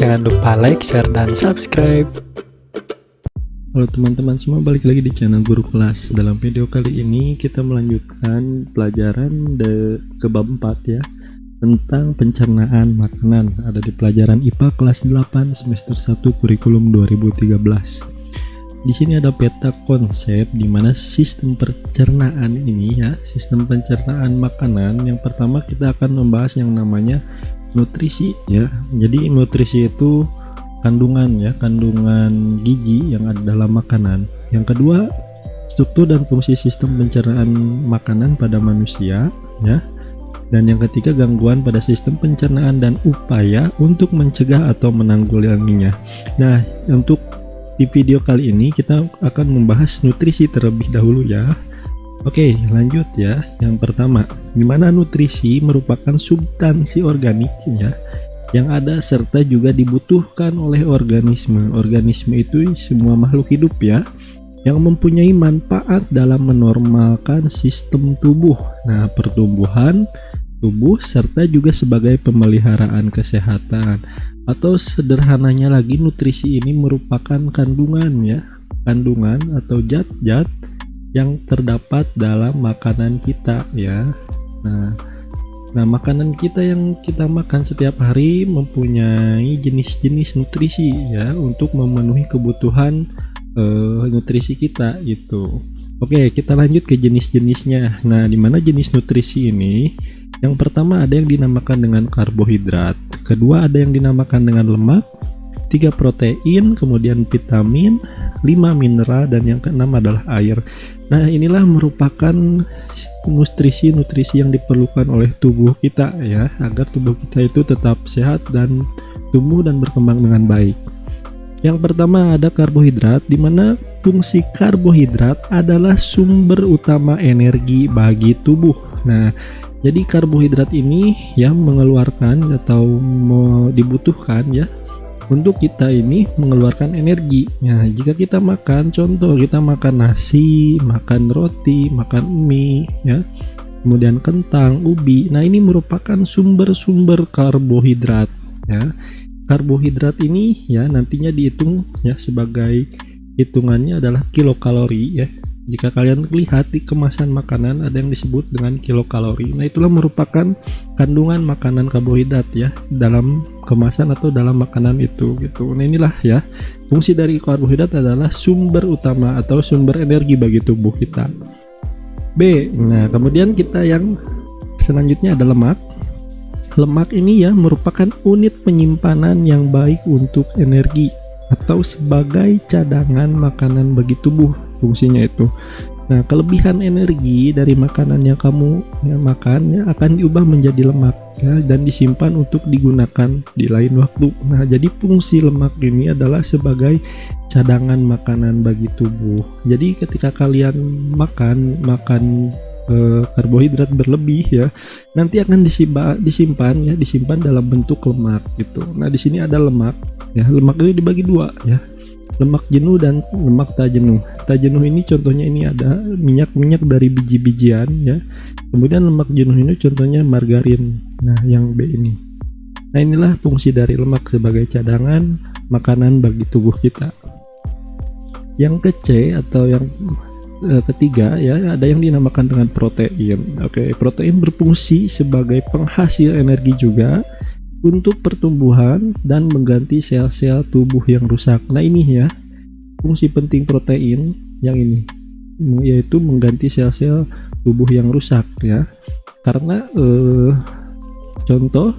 Jangan lupa like, share, dan subscribe. Halo teman-teman semua, balik lagi di channel Guru Kelas. Dalam video kali ini kita melanjutkan pelajaran ke bab 4 ya, tentang pencernaan makanan. Ada di pelajaran IPA kelas 8 semester 1 kurikulum 2013. Di sini ada peta konsep di mana sistem pencernaan ini ya, sistem pencernaan makanan. Yang pertama kita akan membahas yang namanya nutrisi ya. Jadi nutrisi itu kandungan ya, kandungan gizi yang ada dalam makanan. Yang kedua, struktur dan fungsi sistem pencernaan makanan pada manusia ya. Dan yang ketiga, gangguan pada sistem pencernaan dan upaya untuk mencegah atau menanggulanginya. Nah, untuk di video kali ini kita akan membahas nutrisi terlebih dahulu ya. Oke, lanjut ya. Yang pertama, di mana nutrisi merupakan substansi organik ya, yang ada serta juga dibutuhkan oleh organisme. Organisme itu semua makhluk hidup ya, yang mempunyai manfaat dalam menormalkan sistem tubuh. Nah, pertumbuhan tubuh serta juga sebagai pemeliharaan kesehatan. Atau sederhananya lagi, nutrisi ini merupakan kandungan ya, kandungan atau zat-zat yang terdapat dalam makanan kita ya. Nah, makanan kita yang kita makan setiap hari mempunyai jenis-jenis nutrisi ya, untuk memenuhi kebutuhan nutrisi kita gitu. Oke, kita lanjut ke jenis-jenisnya. Nah, di mana jenis nutrisi ini? Yang pertama ada yang dinamakan dengan karbohidrat, kedua ada yang dinamakan dengan lemak, 3 protein, kemudian vitamin, 5 mineral, dan yang keenam adalah air. Nah, inilah merupakan nutrisi-nutrisi yang diperlukan oleh tubuh kita ya, agar tubuh kita itu tetap sehat dan tumbuh dan berkembang dengan baik. Yang pertama ada karbohidrat, di mana fungsi karbohidrat adalah sumber utama energi bagi tubuh. Nah, jadi karbohidrat ini yang mengeluarkan atau dibutuhkan ya, untuk kita ini mengeluarkan energi. Nah, jika kita makan, contoh kita makan nasi, makan roti, makan mie ya, kemudian kentang, ubi. Nah, ini merupakan sumber-sumber karbohidrat ya. Karbohidrat ini ya nantinya dihitung ya, sebagai hitungannya adalah kilokalori ya. Jika kalian lihat di kemasan makanan ada yang disebut dengan kilokalori. Nah, itulah merupakan kandungan makanan karbohidrat ya, dalam kemasan atau dalam makanan itu gitu. Nah, inilah ya, fungsi dari karbohidrat adalah sumber utama atau sumber energi bagi tubuh kita. B. Nah, kemudian kita yang selanjutnya ada lemak. Lemak ini ya merupakan unit penyimpanan yang baik untuk energi atau sebagai cadangan makanan bagi tubuh, fungsinya itu. Nah, kelebihan energi dari makanan yang kamu makan ya akan diubah menjadi lemak ya, dan disimpan untuk digunakan di lain waktu. Nah, jadi fungsi lemak ini adalah sebagai cadangan makanan bagi tubuh. Jadi ketika kalian makan karbohidrat berlebih ya, nanti akan disimpan dalam bentuk lemak gitu. Nah, di sini ada lemak ya. Lemak ini dibagi dua ya, lemak jenuh dan lemak tak jenuh. Tak jenuh ini contohnya ini ada minyak dari biji-bijian ya. Kemudian lemak jenuh ini contohnya margarin. Nah, yang B ini. Nah, inilah fungsi dari lemak sebagai cadangan makanan bagi tubuh kita. Yang ke C atau yang ketiga ya, ada yang dinamakan dengan protein. Oke, protein berfungsi sebagai penghasil energi juga untuk pertumbuhan dan mengganti sel-sel tubuh yang rusak. Nah, ini ya fungsi penting protein yang ini, yaitu mengganti sel-sel tubuh yang rusak ya. Karena contoh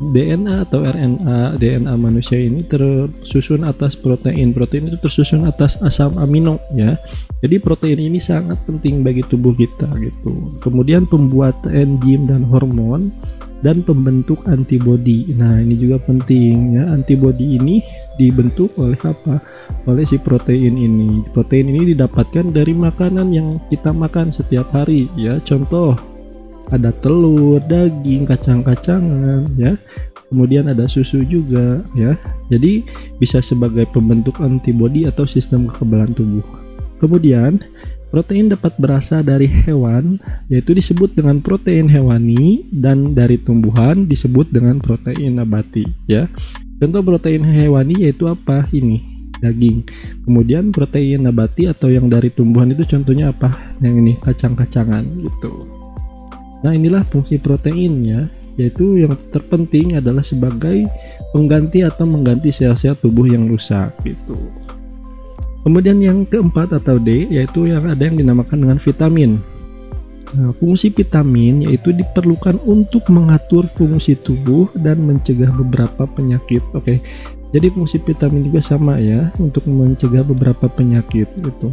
DNA atau RNA, DNA manusia ini tersusun atas protein. Protein itu tersusun atas asam amino ya. Jadi protein ini sangat penting bagi tubuh kita gitu. Kemudian pembuat enzim dan hormon dan pembentuk antibodi. Nah, ini juga penting ya. Antibodi ini dibentuk oleh apa? Oleh si protein ini. Protein ini didapatkan dari makanan yang kita makan setiap hari ya. Contoh ada telur, daging, kacang-kacangan ya. Kemudian ada susu juga ya. Jadi bisa sebagai pembentuk antibodi atau sistem kekebalan tubuh. Kemudian protein dapat berasal dari hewan, yaitu disebut dengan protein hewani, dan dari tumbuhan disebut dengan protein nabati ya. Contoh protein hewani yaitu apa? Ini daging. Kemudian protein nabati atau yang dari tumbuhan itu contohnya apa? Yang ini kacang-kacangan gitu. Nah, inilah fungsi proteinnya, yaitu yang terpenting adalah sebagai pengganti atau mengganti sel-sel tubuh yang rusak gitu. Kemudian yang keempat atau D, yaitu yang ada yang dinamakan dengan vitamin. Nah, fungsi vitamin yaitu diperlukan untuk mengatur fungsi tubuh dan mencegah beberapa penyakit. Oke, jadi fungsi vitamin juga sama ya, untuk mencegah beberapa penyakit gitu.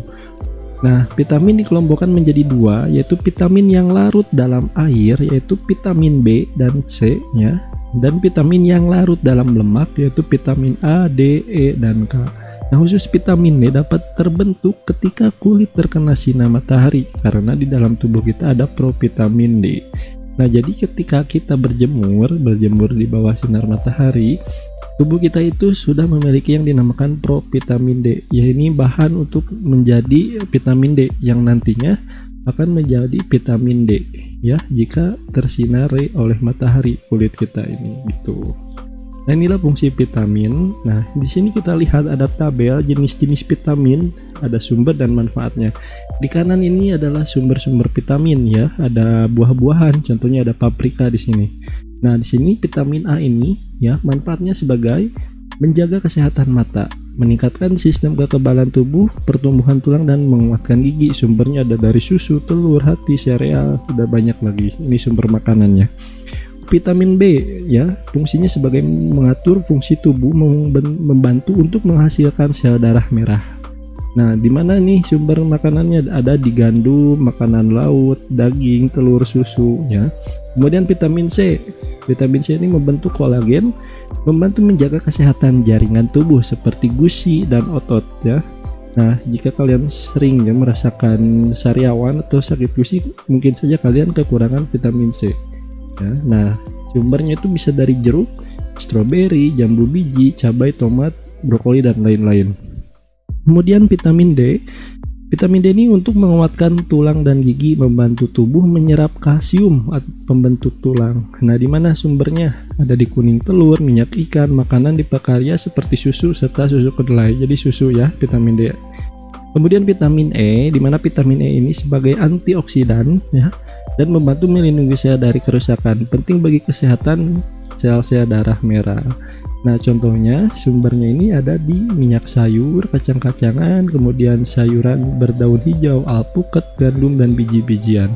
Nah, vitamin dikelompokkan menjadi dua, yaitu vitamin yang larut dalam air, yaitu vitamin B dan C ya, dan vitamin yang larut dalam lemak, yaitu vitamin A, D, E, dan K. Nah, khusus vitamin D dapat terbentuk ketika kulit terkena sinar matahari karena di dalam tubuh kita ada provitamin D. Nah, jadi ketika kita berjemur di bawah sinar matahari, tubuh kita itu sudah memiliki yang dinamakan provitamin D. Ya, ini bahan untuk menjadi vitamin D yang nantinya akan menjadi vitamin D ya jika tersinari oleh matahari kulit kita ini gitu. Nah, inilah fungsi vitamin. Nah, di sini kita lihat ada tabel jenis-jenis vitamin, ada sumber dan manfaatnya. Di kanan ini adalah sumber-sumber vitamin ya, ada buah-buahan, contohnya ada paprika di sini. Nah, di sini vitamin A ini ya, manfaatnya sebagai menjaga kesehatan mata, meningkatkan sistem kekebalan tubuh, pertumbuhan tulang, dan menguatkan gigi. Sumbernya ada dari susu, telur, hati, sereal, udah banyak lagi. Ini sumber makanannya. Vitamin B ya, fungsinya sebagai mengatur fungsi tubuh, membantu untuk menghasilkan sel darah merah. Nah, di mana nih sumber makanannya? Ada di gandum, makanan laut, daging, telur, susu ya. Kemudian vitamin C. Vitamin C ini membentuk kolagen, membantu menjaga kesehatan jaringan tubuh seperti gusi dan otot ya. Nah, jika kalian sering ya merasakan sariawan atau sakit gusi, mungkin saja kalian kekurangan vitamin C. Ya, nah, sumbernya itu bisa dari jeruk, stroberi, jambu biji, cabai, tomat, brokoli, dan lain-lain. Kemudian vitamin D. Vitamin D ini untuk menguatkan tulang dan gigi, membantu tubuh menyerap kalsium pembentuk tulang. Nah, di mana sumbernya? Ada di kuning telur, minyak ikan, makanan dipakarya seperti susu serta susu kedelai. Jadi susu ya, vitamin D. Kemudian vitamin E, di mana vitamin E ini sebagai antioksidan ya, dan membantu melindungi sel dari kerusakan, penting bagi kesehatan sel-sel darah merah. Nah, contohnya sumbernya ini ada di minyak sayur, kacang-kacangan, kemudian sayuran berdaun hijau, alpukat, gandum, dan biji-bijian.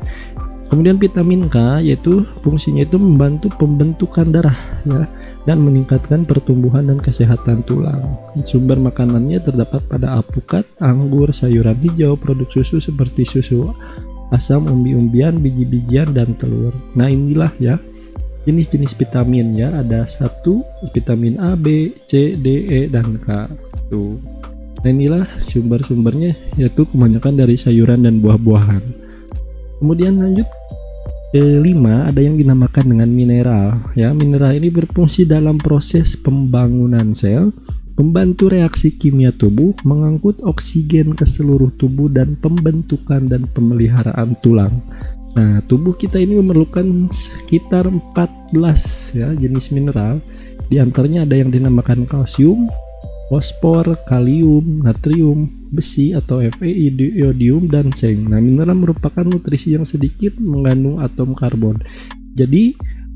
Kemudian vitamin K, yaitu fungsinya itu membantu pembentukan darah ya, dan meningkatkan pertumbuhan dan kesehatan tulang. Sumber makanannya terdapat pada alpukat, anggur, sayuran hijau, produk susu seperti susu asam, umbi-umbian, biji-bijian, dan telur. Nah, inilah ya jenis-jenis vitamin ya, ada 1 vitamin A, B, C, D, E, dan K tuh. Nah, inilah sumber-sumbernya, yaitu kebanyakan dari sayuran dan buah-buahan. Kemudian lanjut ke 5, ada yang dinamakan dengan mineral ya. Mineral ini berfungsi dalam proses pembangunan sel, membantu reaksi kimia tubuh, mengangkut oksigen ke seluruh tubuh, dan pembentukan dan pemeliharaan tulang. Nah, tubuh kita ini memerlukan sekitar 14 ya jenis mineral. Di antaranya ada yang dinamakan kalsium, fosfor, kalium, natrium, besi atau Fe, iodium, dan seng. Nah, mineral merupakan nutrisi yang sedikit mengandung atom karbon. Jadi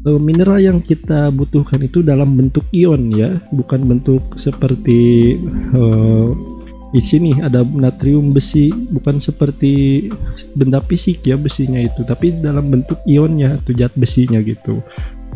mineral yang kita butuhkan itu dalam bentuk ion ya, bukan bentuk seperti di sini ada natrium, besi, bukan seperti benda fisik ya besinya itu, tapi dalam bentuk ionnya atau zat besinya gitu.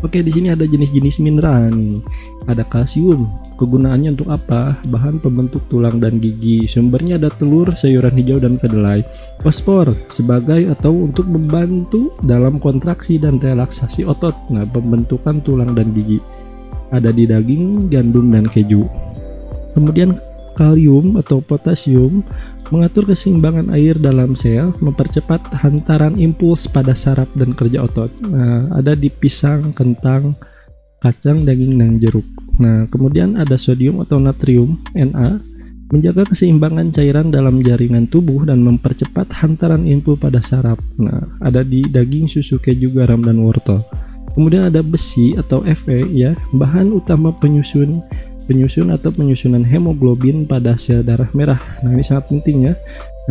Oke, di sini ada jenis-jenis mineral nih. Ada kalsium, kegunaannya untuk apa? Bahan pembentuk tulang dan gigi. Sumbernya ada telur, sayuran hijau, dan kedelai. Fosfor sebagai atau untuk membantu dalam kontraksi dan relaksasi otot. Nah, pembentukan tulang dan gigi. Ada di daging, gandum, dan keju. Kemudian kalium atau potasium mengatur keseimbangan air dalam sel, mempercepat hantaran impuls pada saraf dan kerja otot. Nah, ada di pisang, kentang, kacang, daging, dan jeruk. Nah, kemudian ada sodium atau natrium, Na, menjaga keseimbangan cairan dalam jaringan tubuh dan mempercepat hantaran impuls pada saraf. Nah, ada di daging, susu, keju, garam, dan wortel. Kemudian ada besi atau Fe ya, bahan utama penyusun penyusun atau penyusunan hemoglobin pada sel darah merah. Nah, ini sangat penting ya.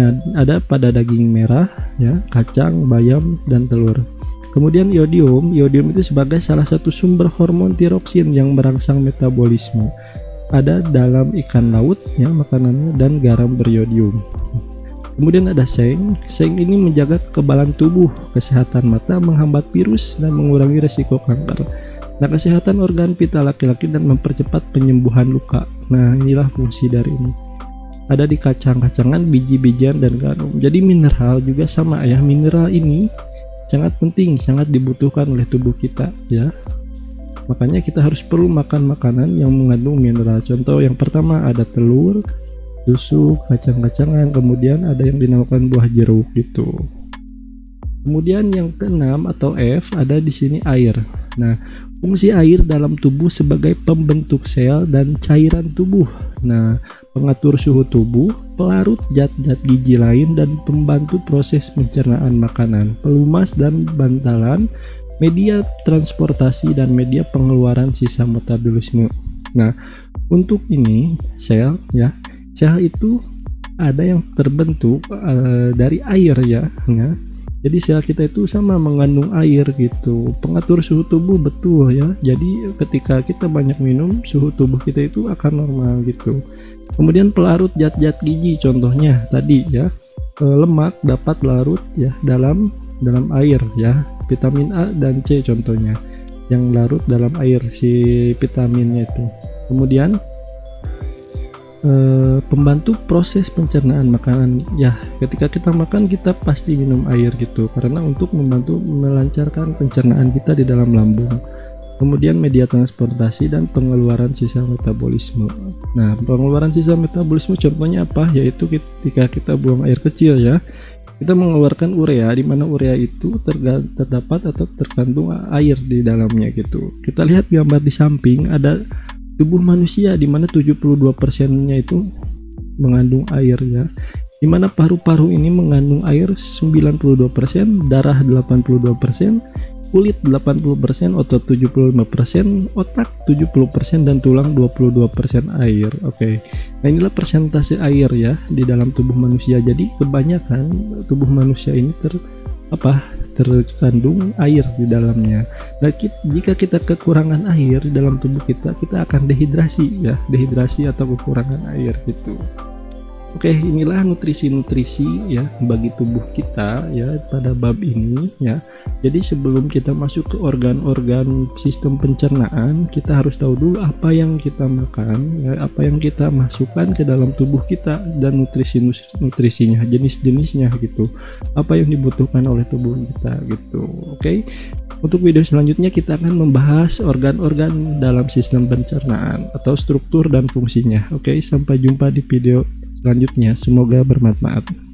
Nah, ada pada daging merah ya, kacang, bayam, dan telur. Kemudian iodium itu sebagai salah satu sumber hormon tiroksin yang merangsang metabolisme. Ada dalam ikan laut ya makanannya, dan garam beriodium. Kemudian ada seng ini menjaga kekebalan tubuh, kesehatan mata, menghambat virus, dan mengurangi resiko kanker. Nah, kesehatan organ vital laki-laki dan mempercepat penyembuhan luka. Nah, inilah fungsi dari ini. Ada di kacang-kacangan, biji-bijian, dan garam. Jadi mineral juga sama ya. Mineral ini sangat penting, sangat dibutuhkan oleh tubuh kita ya. Makanya kita harus perlu makan makanan yang mengandung mineral. Contoh yang pertama ada telur, susu, kacang-kacangan, kemudian ada yang dinamakan buah jeruk gitu. Kemudian yang keenam atau F ada di sini air. Nah, fungsi air dalam tubuh sebagai pembentuk sel dan cairan tubuh. Nah, pengatur suhu tubuh, pelarut zat-zat gizi lain, dan pembantu proses pencernaan makanan, pelumas dan bantalan, media transportasi, dan media pengeluaran sisa metabolisme. Nah, untuk ini sel ya, sel itu ada yang terbentuk dari air ya. Jadi sel kita itu sama mengandung air gitu. Pengatur suhu tubuh betul ya. Jadi ketika kita banyak minum, suhu tubuh kita itu akan normal gitu. Kemudian pelarut zat-zat gizi, contohnya tadi ya, lemak dapat larut ya dalam air ya. Vitamin A dan C contohnya yang larut dalam air si vitaminnya itu. Kemudian pembantu proses pencernaan makanan ya, ketika kita makan kita pasti minum air gitu, karena untuk membantu melancarkan pencernaan kita di dalam lambung. Kemudian media transportasi dan pengeluaran sisa metabolisme. Nah, pengeluaran sisa metabolisme contohnya apa? Yaitu ketika kita buang air kecil ya, kita mengeluarkan urea, di mana urea itu terdapat atau terkandung air di dalamnya gitu. Kita lihat gambar di samping, ada tubuh manusia di mana 72%-nya itu mengandung air ya. Di mana paru-paru ini mengandung air 92%, darah 82%, kulit 80%, otot 75%, otak 70%, dan tulang 22% air. Oke. Nah, inilah persentase air ya di dalam tubuh manusia. Jadi kebanyakan tubuh manusia ini terkandung air di dalamnya. Dan jika kita kekurangan air di dalam tubuh kita akan dehidrasi ya, dehidrasi atau kekurangan air gitu. Oke, inilah nutrisi-nutrisi ya bagi tubuh kita ya pada bab ini ya. Jadi sebelum kita masuk ke organ-organ sistem pencernaan, kita harus tahu dulu apa yang kita makan ya, apa yang kita masukkan ke dalam tubuh kita, dan nutrisinya, jenis-jenisnya gitu. Apa yang dibutuhkan oleh tubuh kita gitu. Oke. Untuk video selanjutnya kita akan membahas organ-organ dalam sistem pencernaan atau struktur dan fungsinya. Oke, sampai jumpa di video selanjutnya. Semoga bermanfaat.